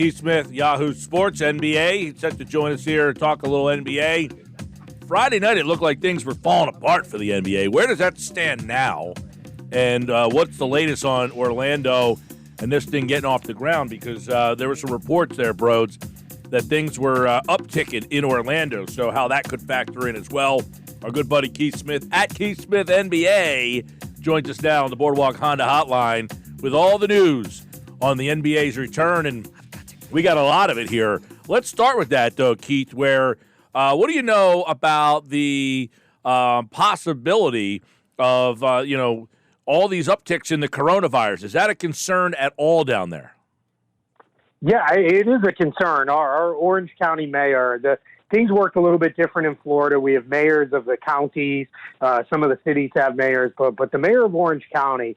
Keith Smith, Yahoo Sports, NBA. He's set to join us here and talk a little NBA. Friday night, it looked like things were falling apart for the NBA. Where does that stand now? And what's the latest on Orlando and this thing getting off the ground? Because there were some reports there, Broads, that things were upticking in Orlando. So how that could factor in as well. Our good buddy Keith Smith at Keith Smith NBA joins us now on the Boardwalk Honda Hotline with all the news on the NBA's return, and we got a lot of it here. Let's start with that, though, Keith, where what do you know about the possibility of, all these upticks in the coronavirus? Is that a concern at all down there? Yeah, it is a concern. Our Orange County mayor, things work a little bit different in Florida. We have mayors of the counties. Some of the cities have mayors, but the mayor of Orange County,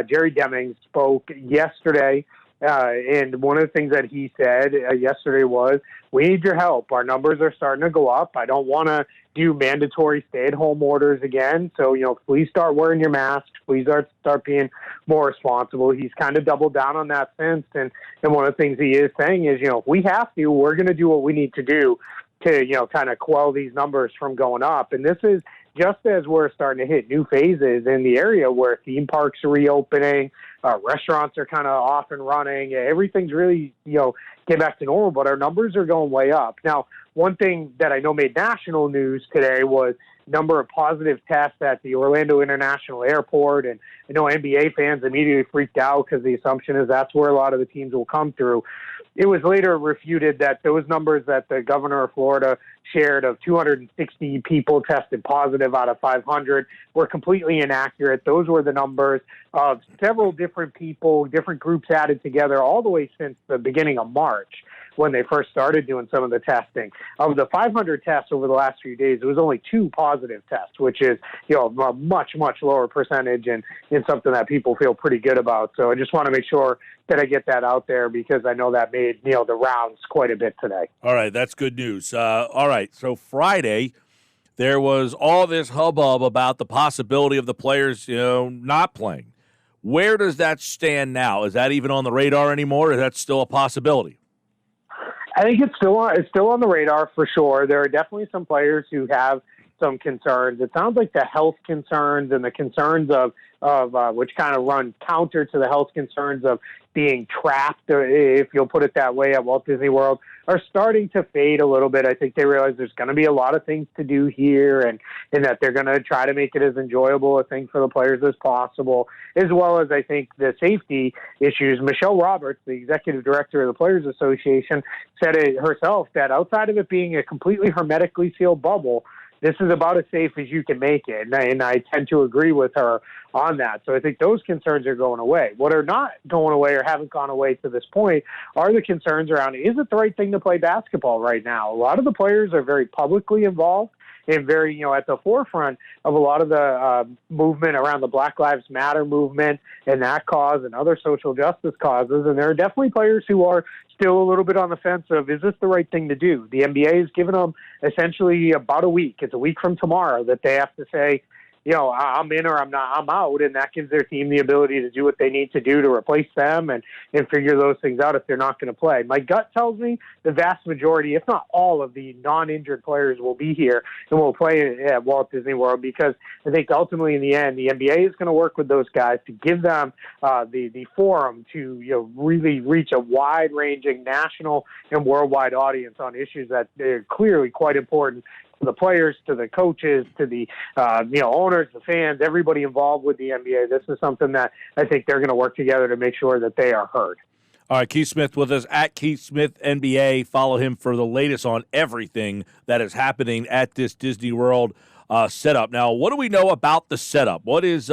Jerry Demings, spoke yesterday. And one of the things that he said yesterday was, we need your help. Our numbers are starting to go up. I don't want to do mandatory stay-at-home orders again. So, please start wearing your masks. Please start being more responsible. He's kind of doubled down on that since. And one of the things he is saying is, if we have to, we're going to do what we need to do to, kind of quell these numbers from going up. And this is just as we're starting to hit new phases in the area where theme parks are reopening, restaurants are kind of off and running. Everything's really, get back to normal, but our numbers are going way up. Now, one thing that I know made national news today was number of positive tests at the Orlando International Airport. And I know NBA fans immediately freaked out because the assumption is that's where a lot of the teams will come through. It was later refuted that those numbers that the governor of Florida shared of 260 people tested positive out of 500 were completely inaccurate. Those were the numbers of several different people, different groups added together all the way since the beginning of March when they first started doing some of the testing. Of the 500 tests over the last few days, it was only 2 positive tests, which is, a much, much lower percentage and something that people feel pretty good about. So I just want to make sure that I get that out there because I know that made, the rounds quite a bit today. All right, that's good news. All right, so Friday, there was all this hubbub about the possibility of the players, not playing. Where does that stand now? Is that even on the radar anymore, or is that still a possibility? I think it's still on the radar for sure. There are definitely some players who have some concerns. It sounds like the health concerns and the concerns of which kind of run counter to the health concerns of being trapped, if you'll put it that way, at Walt Disney World, are starting to fade a little bit. I think they realize there's going to be a lot of things to do here and that they're going to try to make it as enjoyable a thing for the players as possible, as well as I think the safety issues. Michelle Roberts, the executive director of the Players Association, said it herself that outside of it being a completely hermetically sealed bubble, this is about as safe as you can make it. And I tend to agree with her on that. So I think those concerns are going away. What are not going away or haven't gone away to this point are the concerns around, is it the right thing to play basketball right now? A lot of the players are very publicly involved and very, at the forefront of a lot of the movement around the Black Lives Matter movement and that cause and other social justice causes. And there are definitely players who are still a little bit on the fence of, is this the right thing to do? The NBA has given them essentially about a week. It's a week from tomorrow that they have to say, I'm in or I'm not, I'm out. And that gives their team the ability to do what they need to do to replace them and figure those things out if they're not going to play. My gut tells me the vast majority, if not all of the non-injured players will be here and will play at Walt Disney World because I think ultimately in the end, the NBA is going to work with those guys to give them the forum to really reach a wide-ranging national and worldwide audience on issues that are clearly quite important to the players, to the coaches, to the owners, the fans, everybody involved with the NBA. This is something that I think they're going to work together to make sure that they are heard. All right, Keith Smith with us at Keith Smith NBA. Follow him for the latest on everything that is happening at this Disney World setup. Now, what do we know about the setup? What is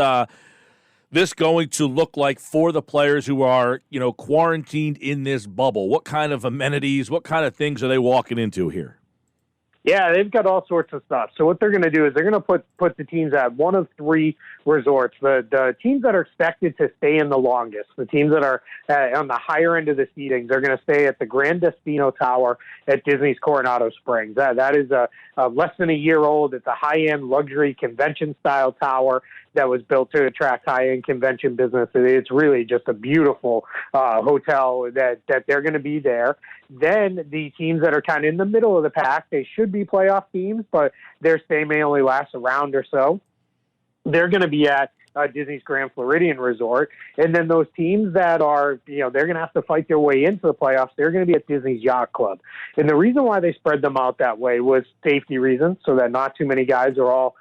this going to look like for the players who are, quarantined in this bubble? What kind of amenities, what kind of things are they walking into here? Yeah, they've got all sorts of stuff. So what they're going to do is they're going to put the teams at one of 3 resorts. The teams that are expected to stay in the longest, the teams that are on the higher end of the seating, they're going to stay at the Grand Destino Tower at Disney's Coronado Springs. That is a less than a year old. It's a high-end luxury convention-style tower that was built to attract high-end convention business. It's really just a beautiful hotel that they're going to be there. Then the teams that are kind of in the middle of the pack, they should be playoff teams, but their stay may only last a round or so. They're going to be at Disney's Grand Floridian Resort. And then those teams that are, they're going to have to fight their way into the playoffs, they're going to be at Disney's Yacht Club. And the reason why they spread them out that way was safety reasons, so that not too many guys are all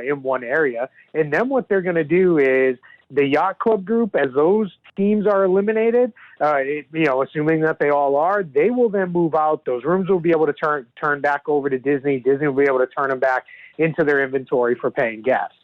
in one area. And then what they're going to do is the Yacht Club group, as those teams are eliminated, assuming that they all are, they will then move out. Those rooms will be able to turn back over to Disney. Disney will be able to turn them back into their inventory for paying guests.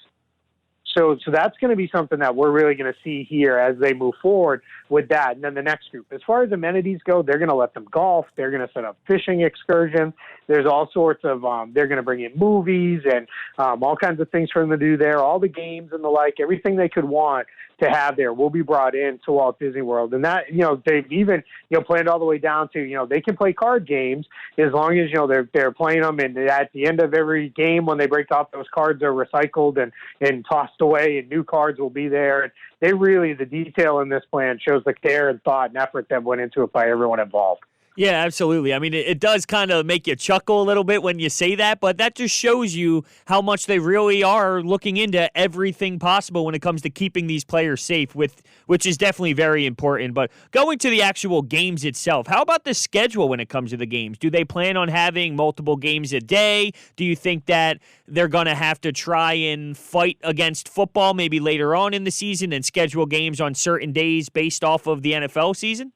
So that's going to be something that we're really going to see here as they move forward with that. And then the next group, as far as amenities go, they're going to let them golf. They're going to set up fishing excursions. There's all sorts of, they're going to bring in movies and all kinds of things for them to do there. All the games and the like, everything they could want to have there will be brought in to Walt Disney World. And that, they've even, planned all the way down to, they can play card games as long as, they're playing them. And at the end of every game, when they break off, those cards are recycled and tossed away, and new cards will be there. And the detail in this plan shows the care and thought and effort that went into it by everyone involved. Yeah, absolutely. I mean, it does kind of make you chuckle a little bit when you say that, but that just shows you how much they really are looking into everything possible when it comes to keeping these players safe, which is definitely very important. But going to the actual games itself, how about the schedule when it comes to the games? Do they plan on having multiple games a day? Do you think that they're going to have to try and fight against football maybe later on in the season and schedule games on certain days based off of the NFL season?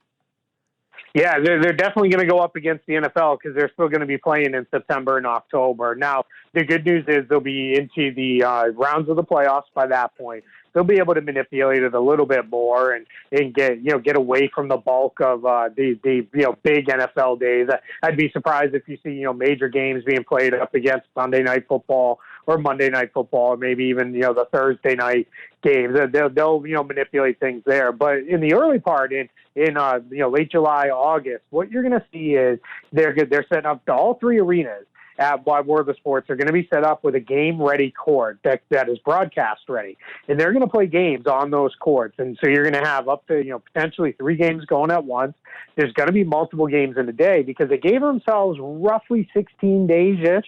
Yeah, they're definitely going to go up against the NFL because they're still going to be playing in September and October. Now, the good news is they'll be into the rounds of the playoffs by that point. They'll be able to manipulate it a little bit more and get away from the bulk of the big NFL days. I'd be surprised if you see major games being played up against Sunday Night Football or Monday Night Football, or maybe even the Thursday night games. They'll manipulate things there. But in the early part, in late July, August, what you're going to see is they're setting up all three arenas at Wide World of Sports are going to be set up with a game-ready court that is broadcast-ready. And they're going to play games on those courts. And so you're going to have up to, potentially 3 games going at once. There's going to be multiple games in a day because they gave themselves roughly 16 days-ish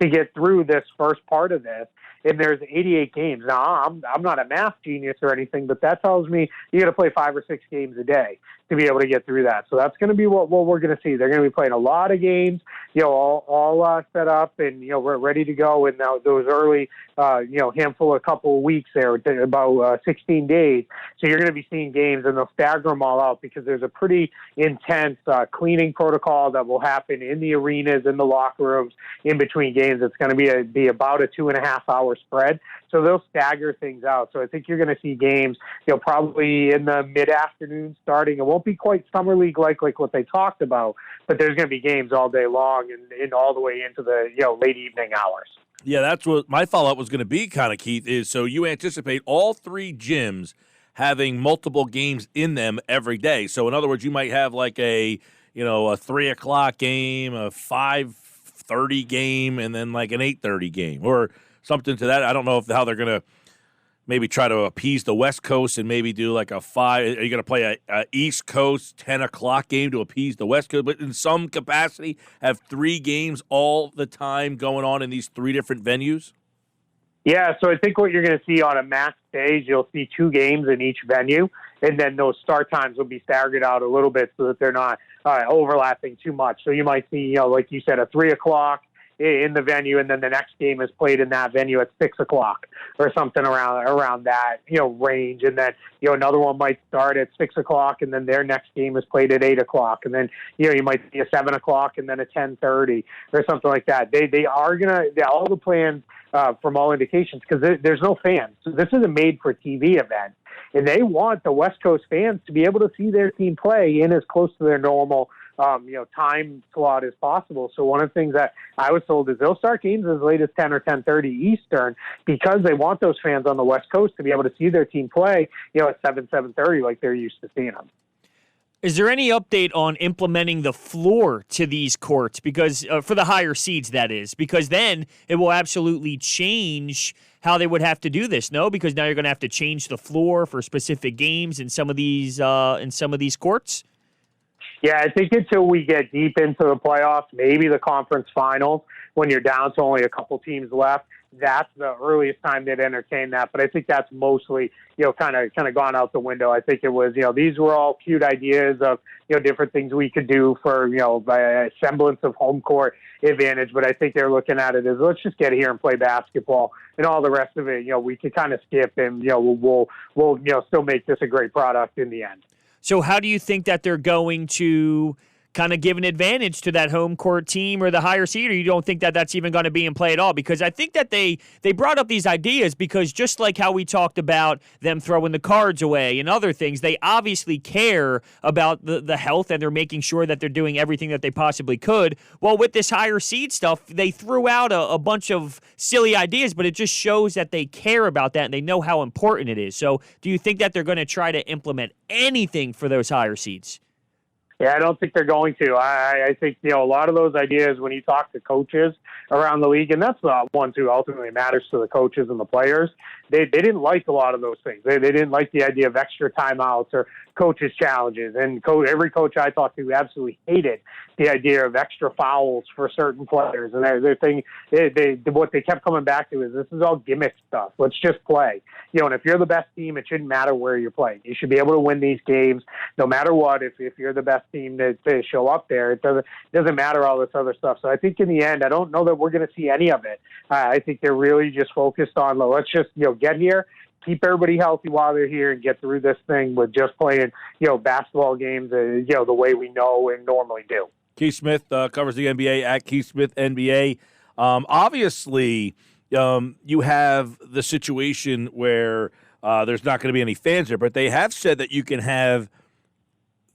to get through this first part of this. And there's 88 games. Now, I'm not a math genius or anything, but that tells me you got to play 5 or 6 games a day to be able to get through that. So that's going to be what we're going to see. They're going to be playing a lot of games, all set up and, we're ready to go. And now those early, handful, a couple of weeks there, about 16 days. So you're going to be seeing games and they'll stagger them all out because there's a pretty intense cleaning protocol that will happen in the arenas, in the locker rooms, in between games. It's going to be about a 2.5 hour spread. So they'll stagger things out. So I think you're going to see games, probably in the mid-afternoon starting. It won't be quite Summer League like what they talked about, but there's going to be games all day long and all the way into the late evening hours. Yeah, that's what my follow-up was going to be, kind of, Keith, is so you anticipate all 3 gyms having multiple games in them every day. So in other words, you might have like a 3 o'clock game, a 5:30 game, and then like an 8:30 game or something to that. I don't know how they're going to maybe try to appease the West Coast and maybe do like a 5. Are you going to play a East Coast 10 o'clock game to appease the West Coast? But in some capacity, have 3 games all the time going on in these 3 different venues? Yeah, so I think what you're going to see on a max stage, you'll see 2 games in each venue, and then those start times will be staggered out a little bit so that they're not overlapping too much. So you might see, like you said, a 3 o'clock in the venue, and then the next game is played in that venue at 6 o'clock or something around that range, and then another one might start at 6 o'clock, and then their next game is played at 8 o'clock, and then you might see a 7 o'clock and then a 10:30 or something like that. They are gonna all the plans from all indications because there's no fans. So this is a made-for-TV event, and they want the West Coast fans to be able to see their team play in as close to their normal time slot as possible. So one of the things that I was told is they'll start games as late as 10 or 10:30 Eastern because they want those fans on the West Coast to be able to see their team play, at 7:30 like they're used to seeing them. Is there any update on implementing the floor to these courts? Because for the higher seeds, that is, because then it will absolutely change how they would have to do this. No, because now you're going to have to change the floor for specific games in some of these courts. Yeah, I think until we get deep into the playoffs, maybe the conference finals, when you're down to only a couple teams left, that's the earliest time they'd entertain that. But I think that's mostly, kind of gone out the window. I think it was, these were all cute ideas of, different things we could do for, a semblance of home court advantage. But I think they're looking at it as, let's just get here and play basketball, and all the rest of it, we can kind of skip, and, we'll still make this a great product in the end. So how do you think that they're going to kind of give an advantage to that home court team or the higher seed, or you don't think that that's even going to be in play at all? Because I think that they brought up these ideas because just like how we talked about them throwing the cards away and other things, they obviously care about the health, and they're making sure that they're doing everything that they possibly could. Well, with this higher seed stuff, they threw out a bunch of silly ideas, but it just shows that they care about that and they know how important it is. So do you think that they're going to try to implement anything for those higher seeds? Yeah, I don't think they're going to. I think, a lot of those ideas, when you talk to coaches around the league, and that's the ones who ultimately matters to the coaches and the players, they didn't like a lot of those things. They didn't like the idea of extra timeouts or coaches' challenges. And every coach I talked to absolutely hated the idea of extra fouls for certain players. And their thing, what they kept coming back to is, this is all gimmick stuff. Let's just play. And if you're the best team, it shouldn't matter where you're playing. You should be able to win these games no matter what. If you're the best team to show up there, it doesn't matter all this other stuff. So I think in the end, I don't know that we're going to see any of it. I think they're really just focused on, let's just get here, keep everybody healthy while they're here, and get through this thing with just playing basketball games the way we know and normally do. Keith Smith covers the NBA at Keith Smith NBA. Obviously, you have the situation where there's not going to be any fans there, but they have said that you can have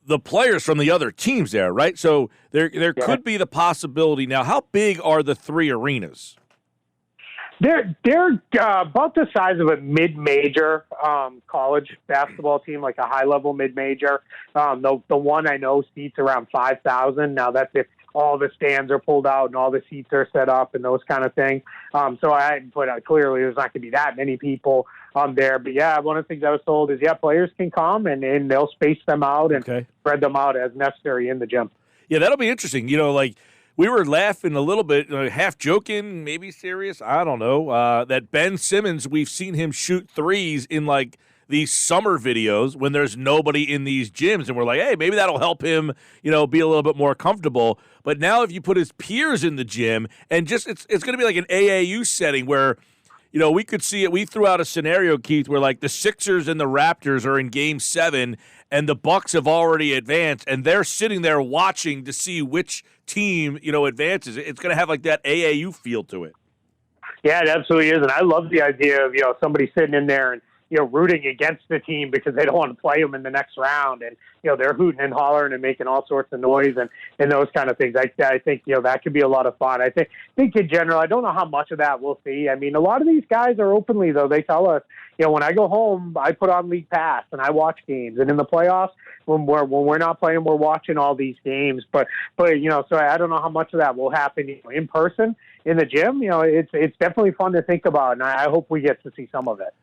the players from the other teams there, right? So there could be the possibility. Now, how big are the three arenas? They're about the size of a mid-major college basketball team, like a high-level mid-major. The one I know seats around 5,000. Now, that's if all the stands are pulled out and all the seats are set up and those kind of things. But clearly there's not going to be that many people there. But, yeah, one of the things I was told is, players can come and they'll space them out and spread them out as necessary in the gym. Yeah, that'll be interesting. We were laughing a little bit, half joking, maybe serious, I don't know, that Ben Simmons, we've seen him shoot threes in, these summer videos when there's nobody in these gyms, and we're like, hey, maybe that'll help him, be a little bit more comfortable. But now if you put his peers in the gym, and just it's going to be like an AAU setting where, we could see it. We threw out a scenario, Keith, where, the Sixers and the Raptors are in Game 7, and the Bucks have already advanced, and they're sitting there watching to see which team, advances. It's going to have that AAU feel to it. Yeah, it absolutely is. And I love the idea of, somebody sitting in there and, rooting against the team because they don't want to play them in the next round. And, they're hooting and hollering and making all sorts of noise and those kind of things. I think, that could be a lot of fun. I think in general, I don't know how much of that we'll see. I mean, a lot of these guys are openly, though. They tell us, when I go home, I put on League Pass and I watch games. And in the playoffs, when we're not playing, we're watching all these games. But so I don't know how much of that will happen in person in the gym. It's definitely fun to think about, and I hope we get to see some of it.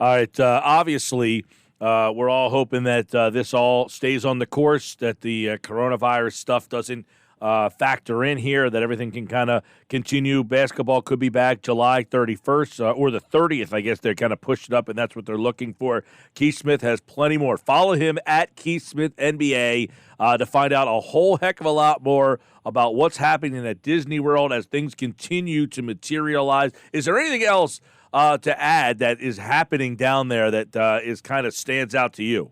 All right. Obviously, we're all hoping that this all stays on the course, that the coronavirus stuff doesn't factor in here, that everything can kind of continue. Basketball could be back July 31st or the 30th. I guess they're kind of pushed up, and that's what they're looking for. Keith Smith has plenty more. Follow him at Keith Smith NBA to find out a whole heck of a lot more about what's happening at Disney World as things continue to materialize. Is there anything else to add that is happening down there that is kind of stands out to you?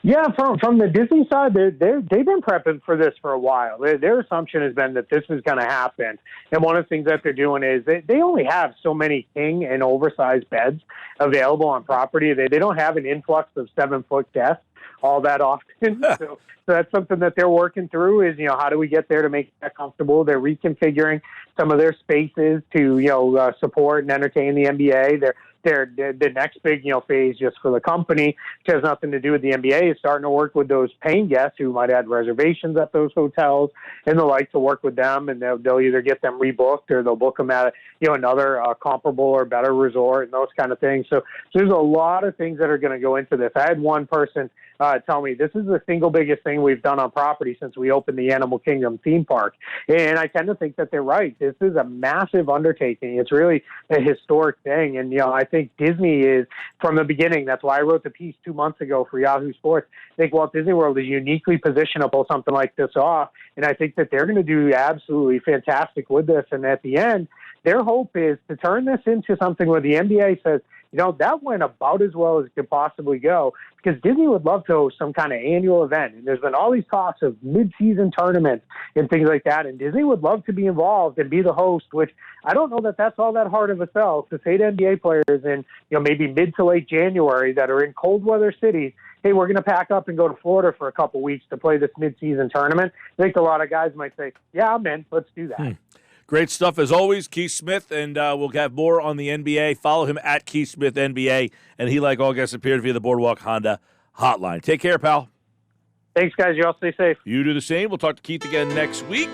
Yeah, from the Disney side, they've been prepping for this for a while. Their assumption has been that this is going to happen. And one of the things that they're doing is they only have so many king and oversized beds available on property. They don't have an influx of 7-foot guests all that often. So that's something that they're working through is, how do we get there to make that comfortable? They're reconfiguring some of their spaces to, support and entertain the NBA. They're the next big, phase just for the company, which has nothing to do with the NBA, is starting to work with those paying guests who might have reservations at those hotels and the like, to work with them, and they'll either get them rebooked or they'll book them at another comparable or better resort and those kind of things. So there's a lot of things that are going to go into this. I had one person tell me this is the single biggest thing we've done on property since we opened the Animal Kingdom theme park. And I tend to think that they're right. This is a massive undertaking. It's really a historic thing. And, I think Disney is, from the beginning, that's why I wrote the piece 2 months ago for Yahoo Sports. I think Walt Disney World is uniquely positioned to pull something like this off. And I think that they're going to do absolutely fantastic with this. And at the end, their hope is to turn this into something where the NBA says, that went about as well as it could possibly go, because Disney would love to host some kind of annual event. And there's been all these talks of mid-season tournaments and things like that. And Disney would love to be involved and be the host, which I don't know that that's all that hard of a sell to say to NBA players in, maybe mid to late January that are in cold weather cities, hey, we're going to pack up and go to Florida for a couple weeks to play this mid-season tournament. I think a lot of guys might say, yeah, I'm in. Let's do that. Great stuff as always, Keith Smith, and we'll have more on the NBA. Follow him at Keith Smith NBA, and he, like all guests, appeared via the Boardwalk Honda hotline. Take care, pal. Thanks, guys. You all stay safe. You do the same. We'll talk to Keith again next week.